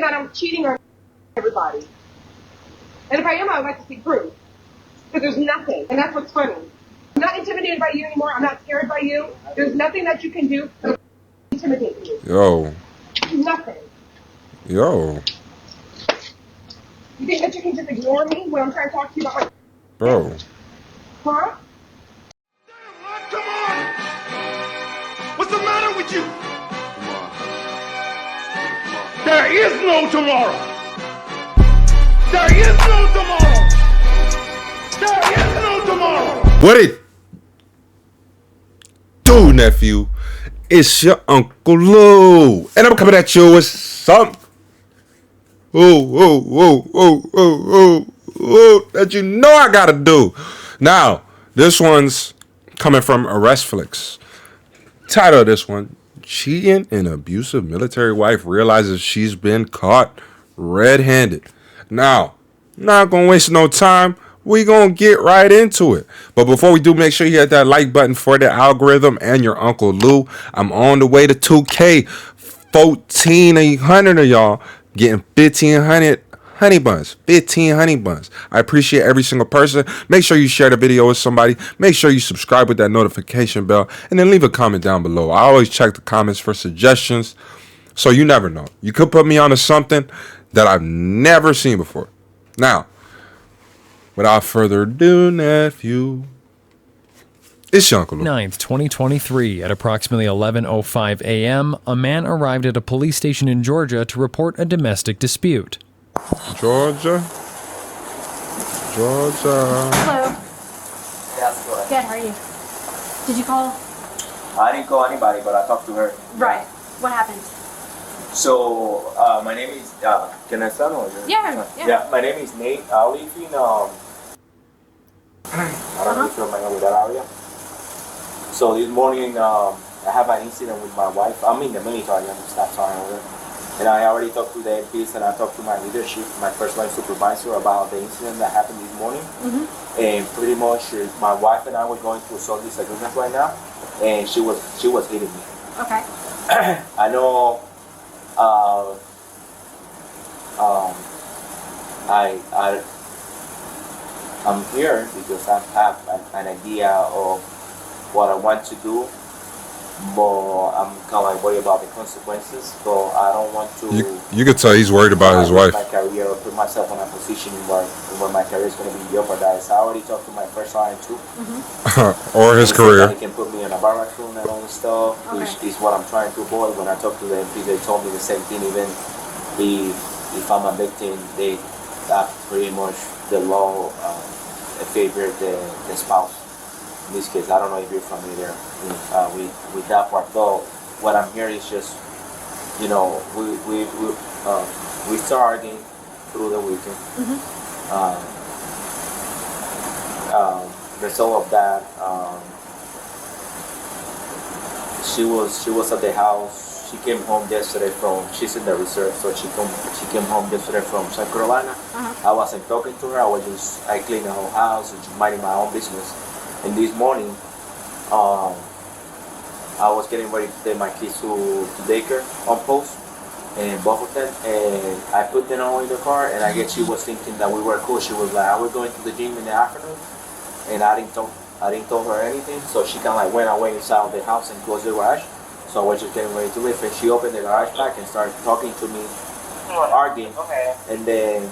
that I'm cheating on everybody. And if I am, I would like to see proof. Because there's nothing. And that's what's funny. I'm not intimidated by you anymore. I'm not scared by you. There's nothing that you can do to intimidate me. Yo. Nothing. Yo. You think that you can just ignore me when I'm trying to talk to you about my... Bro. Huh? Come on! What's the matter with you? There is no tomorrow! There is no tomorrow! There is no tomorrow! What it do, nephew? It's your Uncle Lou. And I'm coming at you with something. That you know I gotta do. Now, this one's coming from Arrestflix. Title of this one: cheating and abusive military wife realizes she's been caught red-handed. Now, not gonna waste no time. We gonna get right into it. But before we do, make sure you hit that like button for the algorithm and your Uncle Lou. I'm on the way to 2K. 1,400 of y'all getting 1,500 honey buns. 15 honey buns. I appreciate every single person. Make sure you share the video with somebody. Make sure you subscribe with that notification bell. And then leave a comment down below. I always check the comments for suggestions. So you never know. You could put me onto something that I've never seen before. Now, without further ado, nephew, it's your Uncle Lou. 9th, 2023, at approximately 11:05 a.m., a man arrived at a police station in Georgia to report a domestic dispute. Georgia. Hello. Yeah, that's good. Good, how are you? Did you call? I didn't call anybody, but I talked to her. Right. What happened? So, my name is, can I start or? Yeah. Yeah, my name is Nate. I live in, I don't know if you're familiar with that area. So this morning, I have an incident with my wife. I'm in the military, I'm a staff sergeant. And I already talked to the MPs and I talked to my leadership, my first line supervisor, about the incident that happened this morning. And pretty much my wife and I were going through some disagreements right now, and she was hitting me. Okay. I know. I'm here because I have an idea of what I want to do, but I'm kind of like worried about the consequences. So I don't want to. You could tell he's worried about his wife. My career, or put myself in a position where my career is going to be jeopardized. I already talked to my first line too. Or his career. He can put me in a barrack room and all this stuff, which is what I'm trying to avoid. When I talked to them, they told me the same thing. Even if I'm a victim, they pretty much the law favor the spouse. In this case, I don't know if you're familiar with that part. Though what I'm hearing is just, we started through the weekend. Result of that, she was at the house. She came home yesterday she's in the reserve, so she came home yesterday from South Carolina. I wasn't talking to her. I cleaned the whole house and just minding my own business. And this morning, I was getting ready to take my kids to daycare on post, and both of them, and I put them all in the car, and I guess she was thinking that we were cool. She was like, "I was going to the gym in the afternoon," and I didn't tell her anything, so she kind of like went away inside of the house and closed the garage. So I was just getting ready to leave, and she opened the garage back and started talking to me, arguing, and then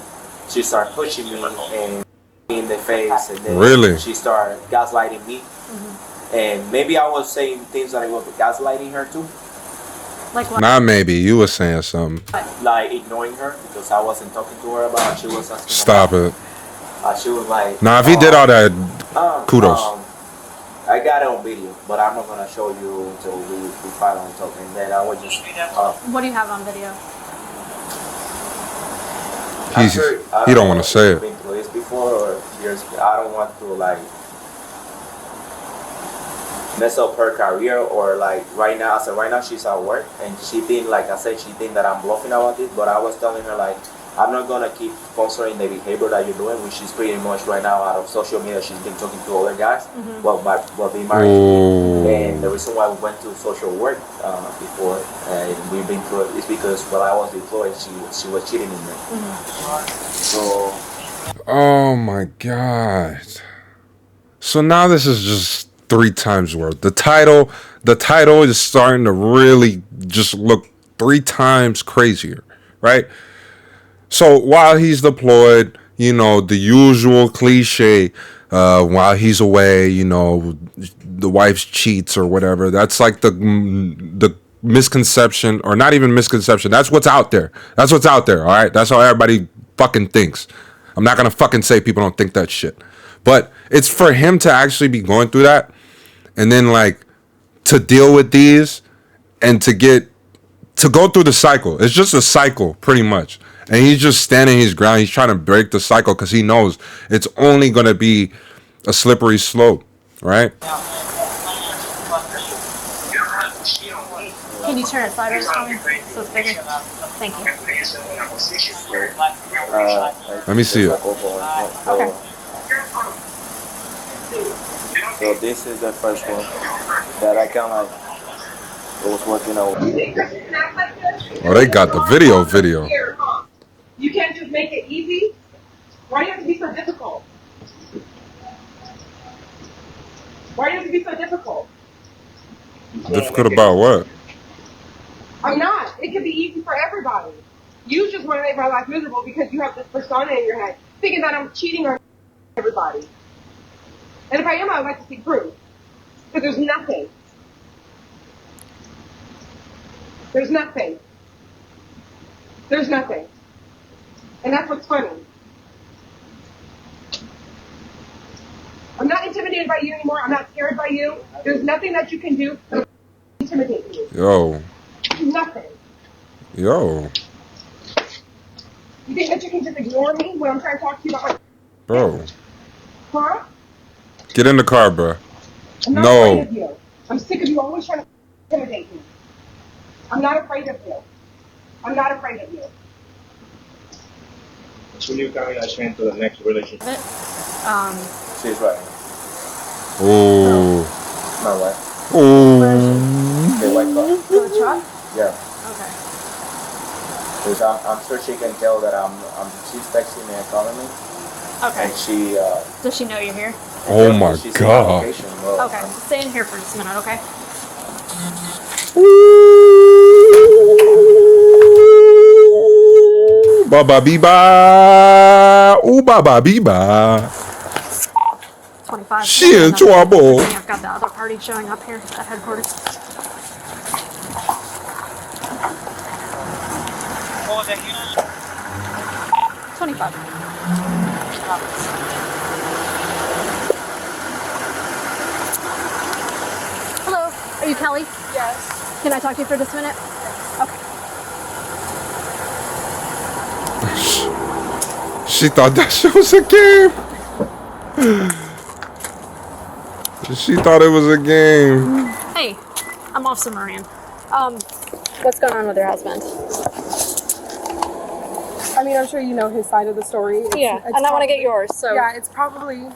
she started pushing me and in the face, and then she started gaslighting me. And maybe I was saying things that I was gaslighting her too. Like what? Not maybe. You were saying something. Like ignoring her because I wasn't talking to her about. She was asking. Stop it. She was like. Now, if he did all that, kudos. I got it on video, but I'm not gonna show you until we finally talk. And then I would just. What do you have on video? He don't want to say it. Been through this before, or years. I don't want to like mess up her career, or like right now. So right now she's at work, and she think, like I said, she think that I'm bluffing about it. But I was telling her like, I'm not gonna keep sponsoring the behavior that you're doing, which is pretty much right now out of social media. She's been talking to other guys while being married. And the reason why we went to social work before and we've been through it is because while I was deployed, she was cheating on me. So. Oh my God. So now this is just 3 times worse. The title is starting to really just look 3 times crazier, right? So while he's deployed, you know, the usual cliche, while he's away, you know, the wife cheats or whatever. That's like the misconception, or not even misconception. That's what's out there. That's what's out there, all right? That's how everybody fucking thinks. I'm not going to fucking say people don't think that shit. But it's for him to actually be going through that and then like to deal with these and to go through the cycle. It's just a cycle pretty much. And he's just standing his ground. He's trying to break the cycle because he knows it's only going to be a slippery slope, right? Can you turn it sideways for me so it's bigger? Thank you. Let me see it. Okay. So this is the first one that I kind of was working out. Oh, they got the video. You can't just make it easy. Why do you have to be so difficult? Why do you have to be so difficult? Difficult about what? I'm not. It can be easy for everybody. You just want to make my life miserable because you have this persona in your head, thinking that I'm cheating on everybody. And if I am, I would like to see proof. Because there's nothing. There's nothing. There's nothing. And that's what's funny. I'm not intimidated by you anymore. I'm not scared by you. There's nothing that you can do to intimidate me. Yo. Nothing. Yo. You think that you can just ignore me when I'm trying to talk to you about Bro. Huh? Get in the car, bro. I'm not afraid of you. I'm sick of you always trying to intimidate me. I'm not afraid of you. I'm not afraid of you. Will you carry us into the next relationship? She's right. Oh. My wife. Oh. The white car. The truck? Yeah. Okay. Because I'm sure she can tell that she's texting me and calling me. Okay. And she. Does she know you're here? Oh my she's in God. location. Well, Okay. Stay in here for just a minute, okay? Baba biba. Ooh, baba biba. 25. She in trouble. I've got the other party showing up here at headquarters. What was that unit? 25. Hello, are you Kelly? Yes. Can I talk to you for just a minute? Okay. She thought that shit was a game. She thought it was a game. Hey, I'm Officer Moran. What's going on with your husband? I mean, I'm sure you know his side of the story. It's and I want to get yours. So yeah, it's probably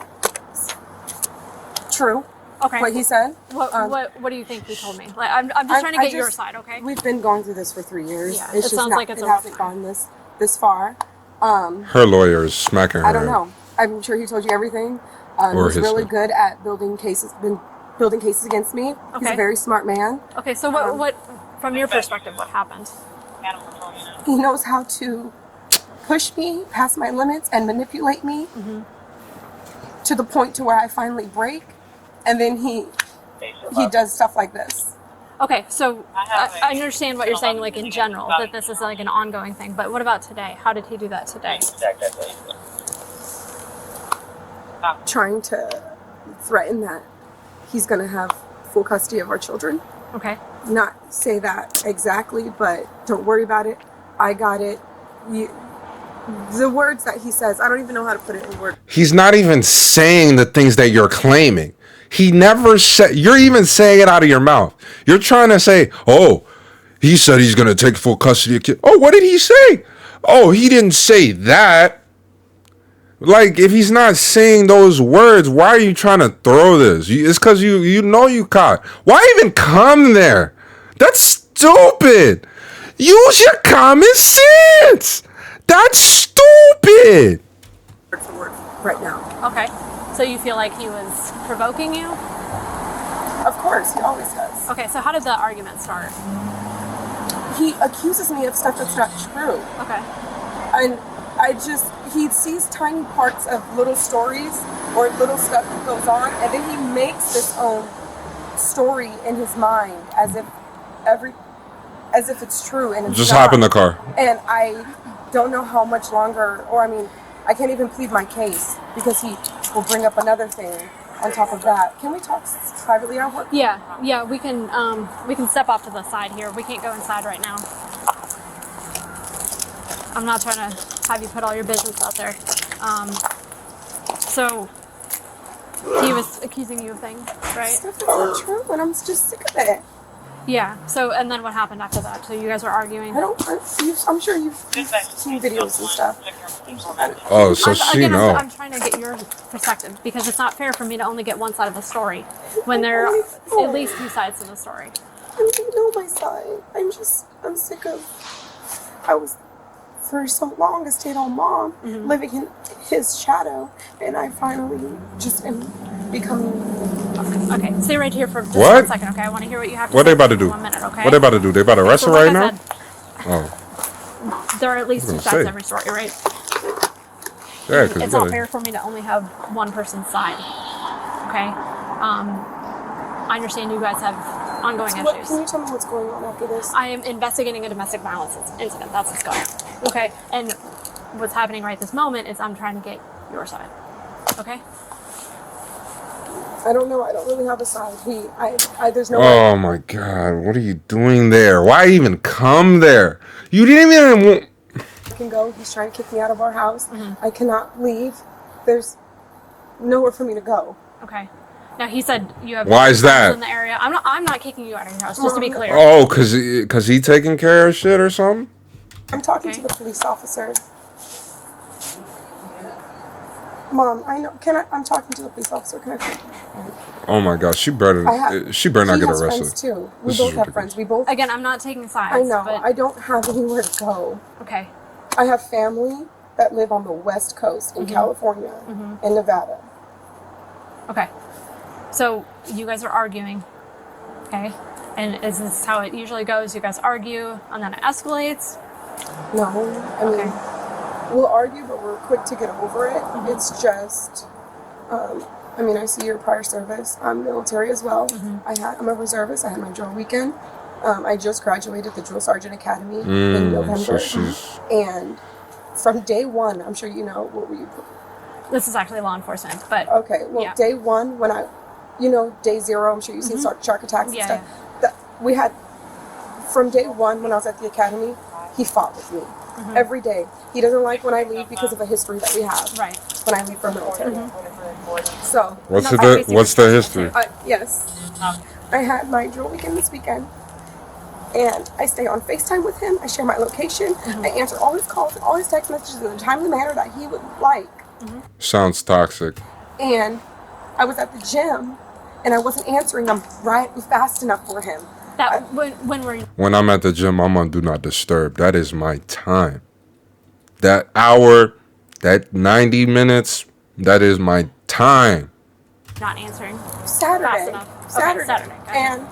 true. Okay. What he said. What do you think he told me? Like, I'm just trying to get your side, okay? We've been going through this for 3 years. Yeah, it's it just sounds not, like it's it a rough hasn't gone this far. Her lawyer is smacking her. I don't know. I'm sure he told you everything. Or He's really good at building cases against me. He's Okay. a very smart man. Okay, so what from your perspective, what happened? Animal control unit. He knows how to push me past my limits and manipulate me to the point to where I finally break, and then he does stuff like this. Okay, so I understand what you're saying, like in general, that this is like an ongoing thing. But what about today? How did he do that today? Trying to threaten that he's going to have full custody of our children. Okay. Not say that exactly, but don't worry about it. I got it. The words that he says, I don't even know how to put it in words. He's not even saying the things that you're claiming. He never said. You're even saying it out of your mouth. You're trying to say, oh, he said he's going to take full custody of kids. Oh, what did he say? Oh, he didn't say that. Like, if he's not saying those words, why are you trying to throw this? It's because you know you caught. Why even come there? That's stupid. Use your common sense. That's stupid. Word for word right now. Okay. So you feel like he was provoking you? Of course, he always does. Okay, so how did the argument start? He accuses me of stuff that's not true. Okay. And he sees tiny parts of little stories or little stuff that goes on, and then he makes this own story in his mind as if it's true, and it's Just not. hop in the car. And I don't know how much longer, or I mean, I can't even plead my case because he will bring up another thing on top of that. Can we talk privately at work? Yeah, we can step off to the side here. We can't go inside right now. I'm not trying to have you put all your business out there. So he was accusing you of things, right? Stuff that's not true, and I'm just sick of it. Yeah. So, and then what happened after that? So you guys were arguing. I'm sure you've seen videos and stuff. Oh, so she know. I'm trying to get your perspective because it's not fair for me to only get one side of the story when there are at least two sides to the story. You know my side. I'm sick of. I was for so long a stay-at-home mom, living in his shadow, and I finally just am becoming. Okay, stay right here for just What? 1 second, okay? I want to hear what you have to say. What they about to do? 1 minute, okay? What they about to do? They about to wrestle So like right I now? said, Oh, there are at least two gonna sides say. to every story, right? yeah, because It's not fair for me to only have one person's side. Okay? I understand you guys have ongoing Can issues. you tell me what's going on after this? I am investigating a domestic violence incident. That's what's going on. Okay? And what's happening right this moment is I'm trying to get your side. Okay? I don't know. I don't really have a side. There's no way. Oh my God, what are you doing there? Why even come there? You didn't even. I can go. He's trying to kick me out of our house. I cannot leave. There's nowhere for me to go. Okay. Now he said you have Why is friends that? in the area. I'm not kicking you out of your house, just to be clear. Oh, cause he taking care of shit or something? I'm talking to the police officer. Mom, I know. I'm talking to the police officer. Can I? Oh my God, she better not get He has arrested. friends too. We This is both have ridiculous. friends. We both. Again, I'm not taking sides. I know. But, I don't have anywhere to go. okay. I have family that live on the West Coast in California and Nevada. Okay. So you guys are arguing. Okay. And is this how it usually goes? You guys argue and then it escalates? No, I mean, we'll argue, but we're quick to get over it. It's just, I mean, I see your prior service. I'm military as well. I'm a reservist. I had my drill weekend. I just graduated the Drill Sergeant Academy in November. And from day one, I'm sure you know, what were you? This is actually law enforcement, but Okay, well, yeah. day one, when day zero, I'm sure you've seen shark attacks and Yeah, stuff. We had, from day one when I was at the academy, he fought with me every day. He doesn't like when I leave because of a history that we have. Right. When I leave for military. So. What's the history? Yes. I had my drill weekend this weekend. And I stay on FaceTime with him. I share my location. I answer all his calls, all his text messages in a timely manner that he would like. Sounds toxic. And I was at the gym, and I wasn't answering them fast enough for him. When were you? When I'm at the gym, I'm on Do Not Disturb. That is my time. That hour, that 90 minutes, that is my time. Not answering. Saturday. Fast enough. Okay, Saturday. Okay. And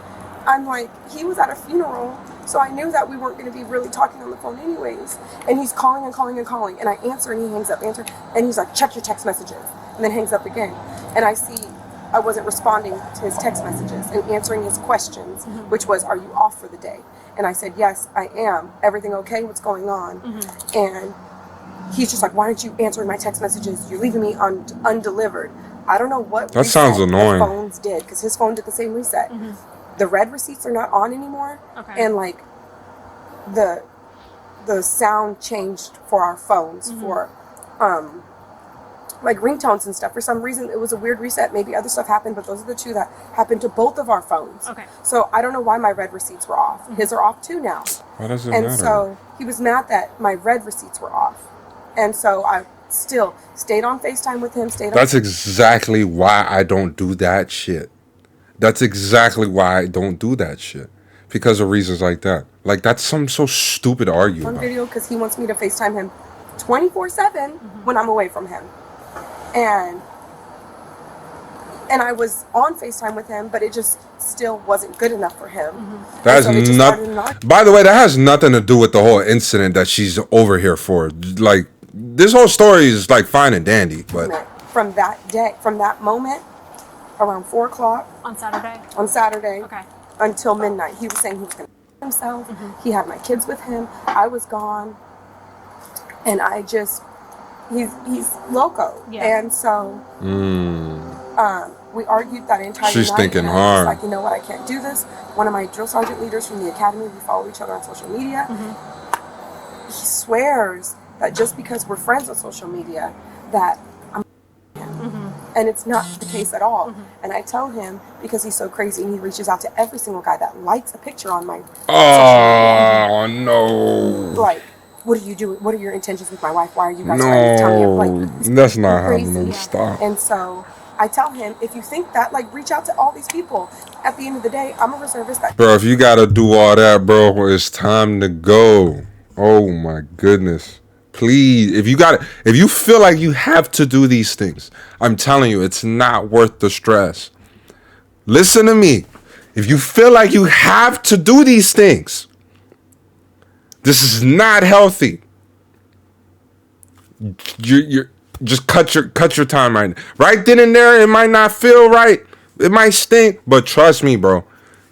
I'm like, he was at a funeral, so I knew that we weren't going to be really talking on the phone anyways. And he's calling and calling and calling, and I answer, and he hangs up, and he's like, check your text messages, and then hangs up again. And I see I wasn't responding to his text messages and answering his questions, which was, are you off for the day? And I said, yes, I am. Everything okay? What's going on? And he's just like, why aren't you answering my text messages? You're leaving me undelivered. I don't know what That sounds annoying. the phones did, because his phone did the same reset. The red receipts are not on anymore. Okay. And like the sound changed for our phones for like ringtones and stuff. For some reason, it was a weird reset. Maybe other stuff happened, but those are the two that happened to both of our phones. Okay. So I don't know why my red receipts were off. His are off too now. Why does it And matter? so he was mad that my red receipts were off. And so I still stayed on FaceTime with him. That's exactly why I don't do that shit. That's exactly why I don't do that shit. Because of reasons like that. Like, that's something so stupid to argue on about. video because he wants me to FaceTime him 24/7 when I'm away from him. And I was on FaceTime with him, but it just still wasn't good enough for him. That has not. By the way, that has nothing to do with the whole incident that she's over here for. Like, this whole story is like fine and dandy, but from that moment, around 4 o'clock On Saturday? on Saturday, Okay. until midnight, he was saying he was going to himself. He had my kids with him. I was gone, and I just he's loco. Yeah. And so we argued that entire She's night. thinking and I was hard. like, you know what, I can't do this. One of my drill sergeant leaders from the academy, we follow each other on social media. He swears that just because we're friends on social media, that I'm and it's not the case at all. And I tell him, because he's so crazy, and he reaches out to every single guy that likes a picture on my oh no, like, what are you doing? What are your intentions with my wife? Why are you guys trying to tell me? no, Like, that's not crazy. happening. Stop. And so I tell him, if you think that, like, reach out to all these people. At the end of the day, I'm a reservist. Bro, if you gotta do all that, bro, it's time to go. Oh my goodness. Please, if you feel like you have to do these things, I'm telling you, it's not worth the stress. Listen to me. If you feel like you have to do these things, this is not healthy. You're just cut your time right then and there. It might not feel right. It might stink, but trust me, bro.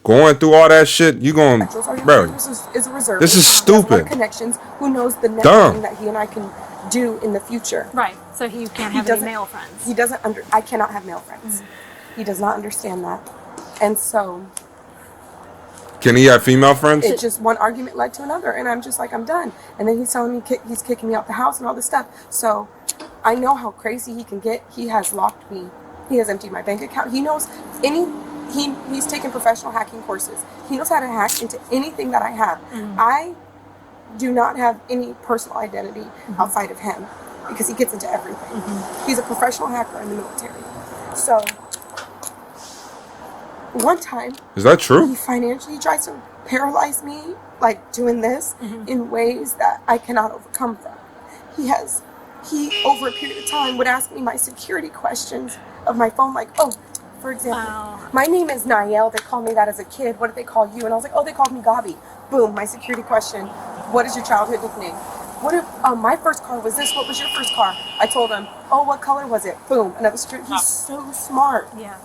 Going through all that shit, you going, bro. Is a reservist. This is stupid. Connections. Who knows the next Dumb. thing that he and I can do in the future? Right. So he can't have any male friends. He doesn't I cannot have male friends. He does not understand that. And so Can he have female friends? it just one argument led to another, and I'm just like, I'm done. And then he's telling me he's kicking me out the house and all this stuff. So I know how crazy he can get. He has locked me. He has emptied my bank account. He knows he's taken professional hacking courses. He knows how to hack into anything that I have. I do not have any personal identity outside of him because he gets into everything. He's a professional hacker in the military. So one time, Is that true? he financially tries to paralyze me, like doing this, in ways that I cannot overcome from. He over a period of time would ask me my security questions of my phone, like, oh, for example, my name is Niall. They called me that as a kid. What did they call you? And I was like, oh, they called me Gabi. Boom, my security question. What is your childhood nickname? What if my first car was this? What was your first car? I told him, oh, what color was it? Boom, another security. He's so smart. Yeah.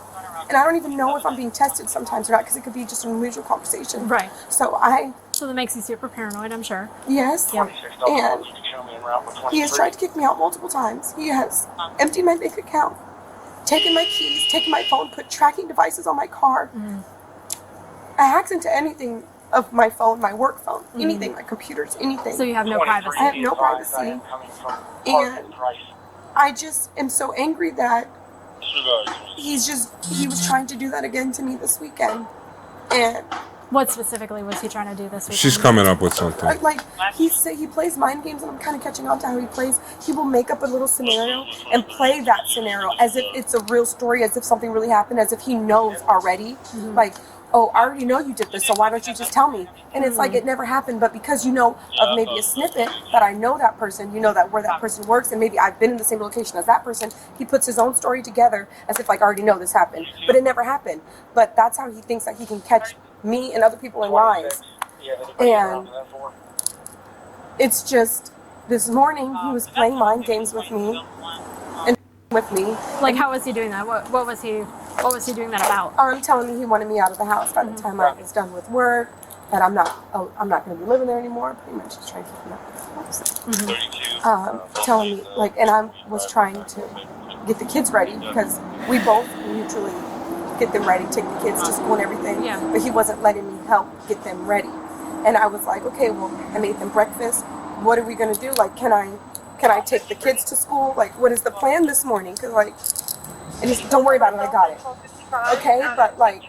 And I don't even know if I'm being tested sometimes or not, because it could be just a mutual conversation. Right. So that makes you super paranoid, I'm sure. Yes. Yeah. And he has tried to kick me out multiple times. He has emptied my bank account, taken my keys, taken my phone, put tracking devices on my car. I hacked into anything of my phone, my work phone, anything, my computers, anything. So you have no privacy. I have no privacy. And I just am so angry that he was trying to do that again to me this weekend. And what specifically was he trying to do this weekend? She's coming up with something. like he plays mind games, and I'm kind of catching on to how he plays. He will make up a little scenario and play that scenario as if it's a real story, as if something really happened, as if he knows already. Like, oh, I already know you did this, so why don't you just tell me? And it's like it never happened, but because you know of maybe a snippet that I know that person, you know that where that person works, and maybe I've been in the same location as that person, he puts his own story together as if like I already know this happened, but it never happened. But that's how he thinks that he can catch me and other people in lies. And it's just this morning he was playing mind games with me and with me. Like, how was he doing that? What was he doing that about? Telling me he wanted me out of the house by the time I was done with work, that I'm not going to be living there anymore. Pretty much just trying to keep me out of the house. Telling me, like, and I was trying to get the kids ready because we both mutually get them ready, take the kids to school and everything. Yeah. But he wasn't letting me help get them ready. And I was like, okay, well, I made them breakfast. What are we going to do? Like, can I can I take the kids to school? Like, what is the plan this morning? Because, like, and just don't worry about it, I got it. Okay, but, like,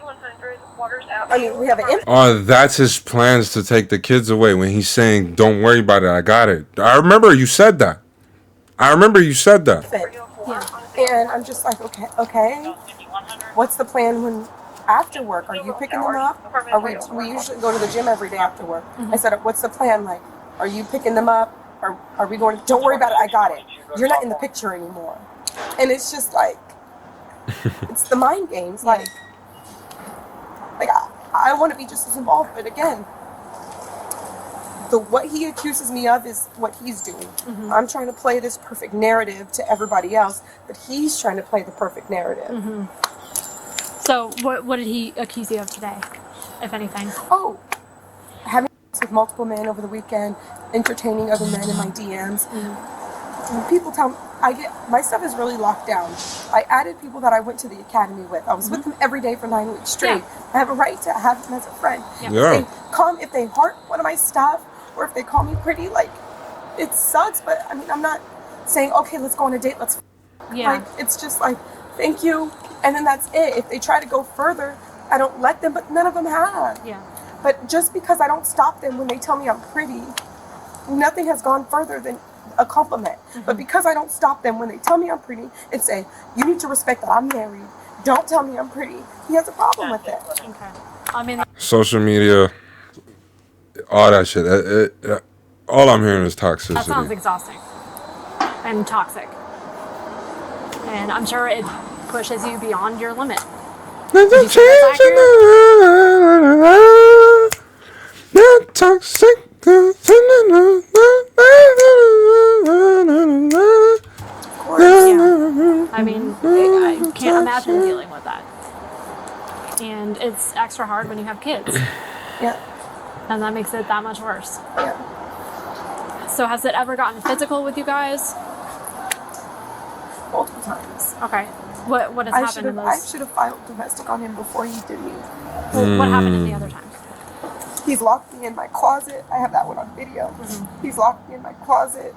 I mean, we have an Oh, that's his plans to take the kids away when he's saying, don't worry about it, I got it. I remember you said that. And I'm just like, okay. What's the plan when after work? Are you picking them up? We usually go to the gym every day after work. I said, what's the plan? Like, are you picking them up? Or are we going? Don't worry about it. I got it. You're not in the picture anymore. And it's just like, it's the mind games. Like I want to be just as involved, but again, what he accuses me of is what he's doing. I'm trying to play this perfect narrative to everybody else, but he's trying to play the perfect narrative. So what did he accuse you of today, if anything? Oh, having sex with multiple men over the weekend, entertaining other men in my DMs. When people tell me, my stuff is really locked down. I added people that I went to the academy with. I was with them every day for 9 weeks straight. Yeah. I have a right to have them as a friend. Yeah. If they heart one of my stuff, or if they call me pretty, like, it sucks, but I mean, I'm not saying, okay, let's go on a date, let's like, it's just like, thank you, and then that's it. If they try to go further, I don't let them, but none of them have. Yeah. But just because I don't stop them when they tell me I'm pretty, nothing has gone further than a compliment. But because I don't stop them when they tell me I'm pretty and say, you need to respect that I'm married, don't tell me I'm pretty, he has a problem with it. Okay. I mean, social media, all that shit. All I'm hearing is toxicity. That sounds exhausting and toxic. And I'm sure it pushes you beyond your limit. Toxic. I mean, I can't imagine dealing with that. And it's extra hard when you have kids. Yeah. And that makes it that much worse. Yeah. So has it ever gotten physical with you guys? Multiple times. Okay. What has happened in those? I should have filed domestic on him before he did me. What happened in the other times? He's locked me in my closet. I have that one on video. He's locked me in my closet.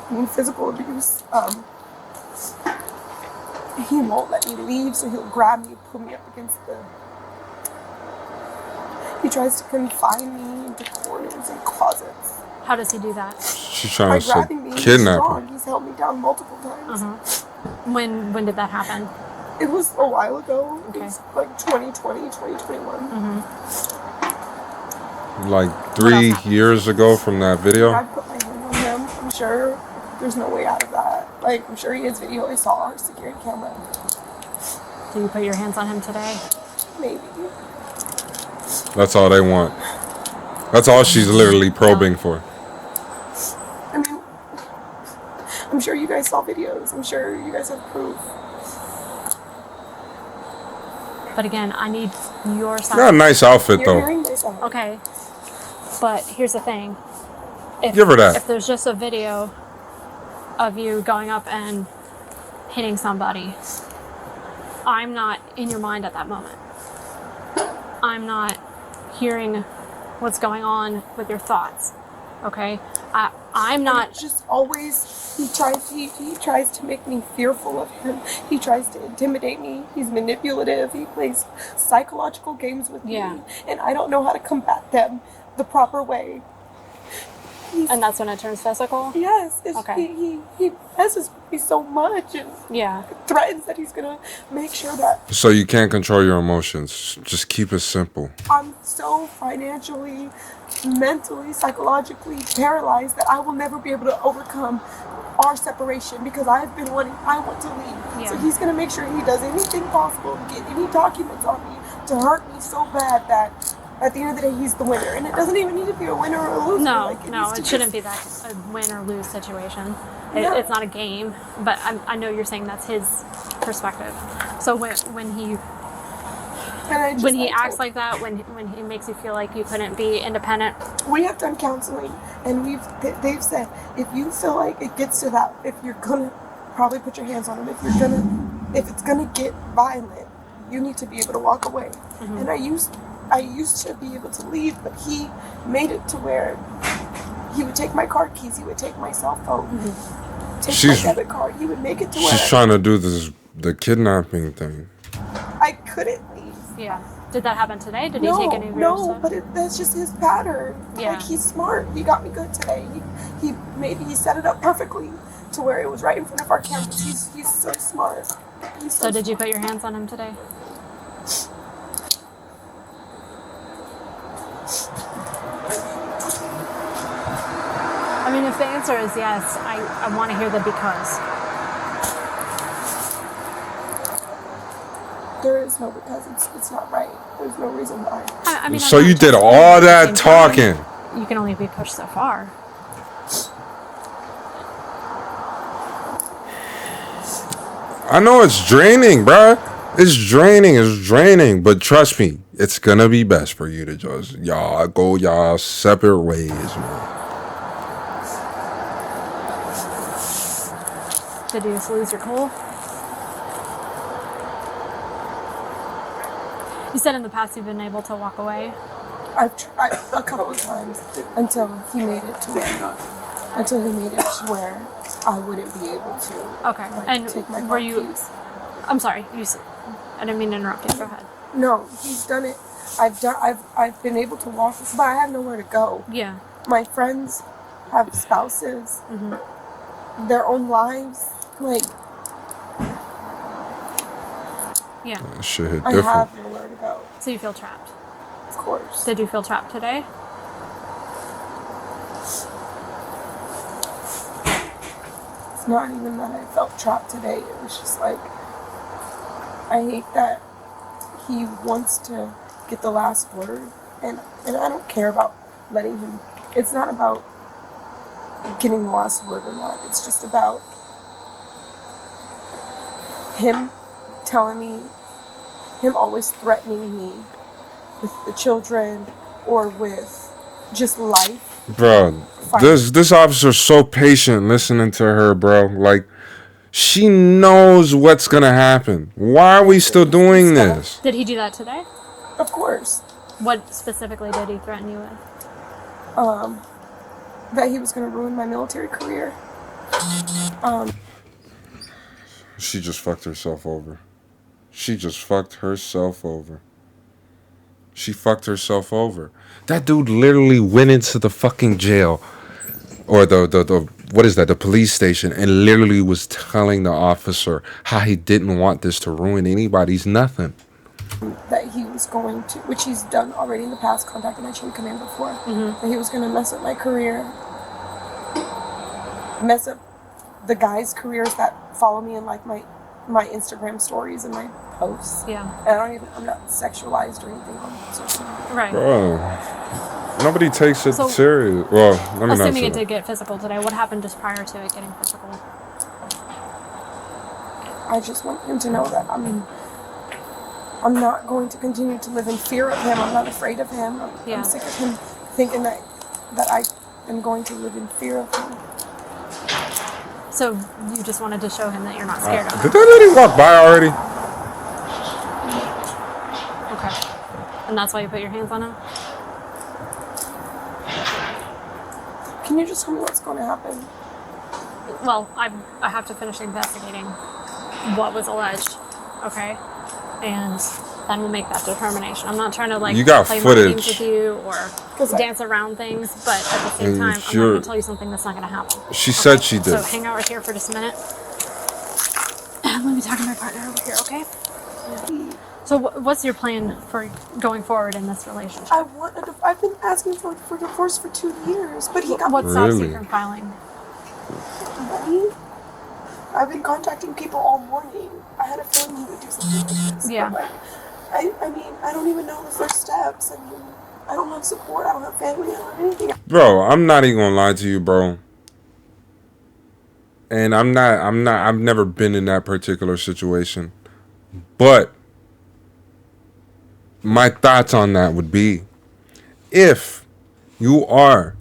I mean, physical abuse. He won't let me leave, so he'll grab me, pull me up against the... He tries to confine me into corners and closets. How does he do that? She's trying to kidnap me. He's held me down multiple times. When did that happen? It was a while ago. Okay. It was like 2020, 2021. Like 3 years ago from that video? I put my hand on him. I'm sure there's no way out of that. Like, I'm sure he has video. I saw our security camera. Do you put your hands on him today? Maybe. That's all they want. That's all she's literally probing for. I mean, I'm sure you guys saw videos. I'm sure you guys have proof. But again, I need your side. Got a nice outfit, though. Okay. But here's the thing. Give her that. If there's just a video of you going up and hitting somebody, I'm not in your mind at that moment. I'm not hearing what's going on with your thoughts. Okay? I'm not... It's just always, he tries to make me fearful of him. He tries to intimidate me. He's manipulative. He plays psychological games with me. And I don't know how to combat them the proper way. And that's when it turns physical? Yes. Okay. He messes with me so much and threatens that he's going to make sure that... So you can't control your emotions. Just keep it simple. I'm so financially, mentally, psychologically paralyzed that I will never be able to overcome our separation because I want to leave. Yeah. So he's going to make sure he does anything possible to get any documents on me to hurt me so bad that at the end of the day, he's the winner. And it doesn't even need to be a winner or a loser. No, it shouldn't be that a win or lose situation. It's not a game, but I know you're saying that's his perspective. So when he acts like that, when he makes you feel like you couldn't be independent. We have done counseling, and they've said, if you feel like it gets to that, if you're going to probably put your hands on him, if it's going to get violent, you need to be able to walk away. And I used to be able to leave, but he made it to where He would take my car keys. He would take my cell phone. Take She's- my debit card. He would make it to where She's trying to do the kidnapping thing. I couldn't leave. Yeah. Did that happen today? Did he No, take any of your no, stuff? but that's just his pattern. Yeah. Like, he's smart. He got me good today. He set it up perfectly to where it was right in front of our cameras. He's so smart. So did you put your hands on him today? I mean, if the answer is yes, I want to hear the because. There is no because. It's not right. There's no reason why. I mean, So I'm not you did justifying all it at the that same time. talking. You can only be pushed so far. I know it's draining, bruh. It's draining. But trust me, it's gonna be best for you to just y'all go y'all separate ways, man. Did you just lose your cool? You said in the past you've been able to walk away. I've tried a couple of times until he made it to where I wouldn't be able to. Okay. Like, And take my were car you? keys. I'm sorry. I didn't mean to interrupt you. Go ahead. No, he's done it. I've been able to walk, but I have nowhere to go. Yeah. My friends have spouses, their own lives. Like, Yeah. That shit hit I different. have nowhere to go. So you feel trapped. Of course. Did you feel trapped today? It's not even that I felt trapped today. It was just like, I hate that he wants to get the last word, and I don't care about letting him. It's not about getting the last word or not. It's just about him telling me, him always threatening me with the children or with just life. Bro, this officer's so patient listening to her, bro. Like, she knows what's gonna happen. Why are we still doing this? Did he do that today? Of course. What specifically did he threaten you with? That he was going to ruin my military career. She just fucked herself over. She fucked herself over. That dude literally went into the fucking jail, or the what is that? The police station, and literally was telling the officer how he didn't want this to ruin anybody's nothing. That he was going to, which he's done already in the past, contacted my chain of command before. That he was going to mess up my career, mess up the guys' careers that follow me in like my Instagram stories and my posts. Yeah. And I'm not sexualized or anything on social media. Right. Bro, nobody takes it So- serious. Well, let me not Assuming say it that. did get physical today, what happened just prior to it getting physical? I just want him to know that I'm not going to continue to live in fear of him. I'm not afraid of him. Yeah. I'm sick of him thinking that I am going to live in fear of him. So you just wanted to show him that you're not scared of him. Did that lady walk by already? Okay. And that's why you put your hands on him? Can you just tell me what's going to happen? Well, I have to finish investigating what was alleged, okay? And then we'll make that determination. I'm not trying to like You got play footage. mind games with you or 'Cause dance around things, but at the same And time, I'm not you're- going to tell you something that's not going to happen. She said she So did. hang out right here for just a minute. Let me talk to my partner over here, okay? So what's your plan for going forward in this relationship? I've been asking for divorce for 2 years, but he got What stops Really? you from filing? money. I've been contacting people all morning. I had a feeling he would do something like this. Yeah. But like, I mean, I don't even know the first steps. I mean, I don't have support. I don't have family. I don't have anything. Bro, I'm not even gonna lie to you, bro. And I've never been in that particular situation. But my thoughts on that would be, if you are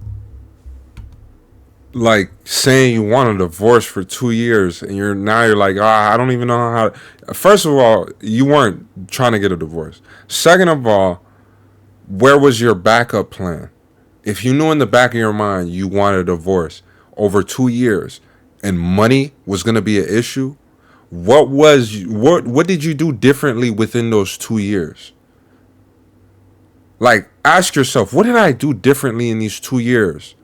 like saying you want a divorce for 2 years and you're like, I don't even know how. First of all, you weren't trying to get a divorce. Second of all, where was your backup plan? if you knew in the back of your mind you wanted a divorce over 2 years and money was going to be an issue, what did you do differently within those 2 years? Like, ask yourself, what did I do differently in these 2 years?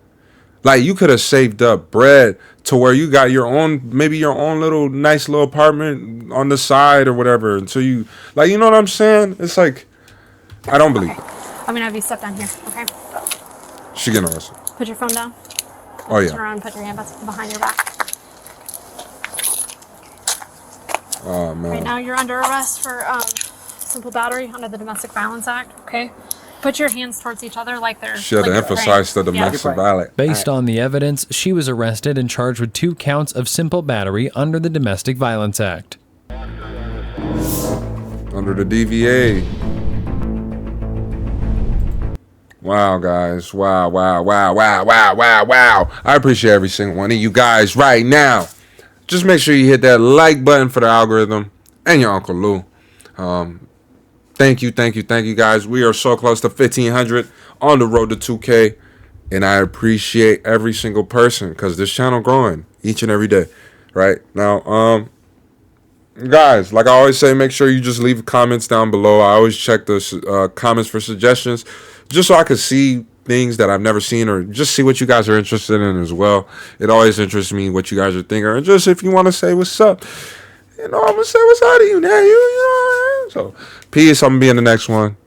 Like, you could have saved up bread to where you got your own, maybe your own little nice little apartment on the side or whatever until you, like, you know what I'm saying? It's like, I don't believe it. I'm gonna have you step down here, okay? She getting arrested. Put your phone down. Oh, Turn yeah. around and put your hand behind your back. Oh, man. Right now you're under arrest for simple battery under the Domestic Violence Act, okay? Put your hands towards each other like they're... She had to you're emphasize the praying. domestic violence. Based on the evidence, she was arrested and charged with 2 counts of simple battery under the Domestic Violence Act. Under the DVA. Wow, guys. Wow. I appreciate every single one of you guys right now. Just make sure you hit that like button for the algorithm and your Uncle Lou. Thank you, guys. We are so close to 1,500 on the road to 2K. And I appreciate every single person because this channel growing each and every day. Right? Now, guys, like I always say, make sure you just leave comments down below. I always check the comments for suggestions just so I can see things that I've never seen or just see what you guys are interested in as well. It always interests me what you guys are thinking. Or just if you want to say what's up, you know, I'm going to say what's up to you now. You know what I mean? So, peace. I'm going to be in the next one.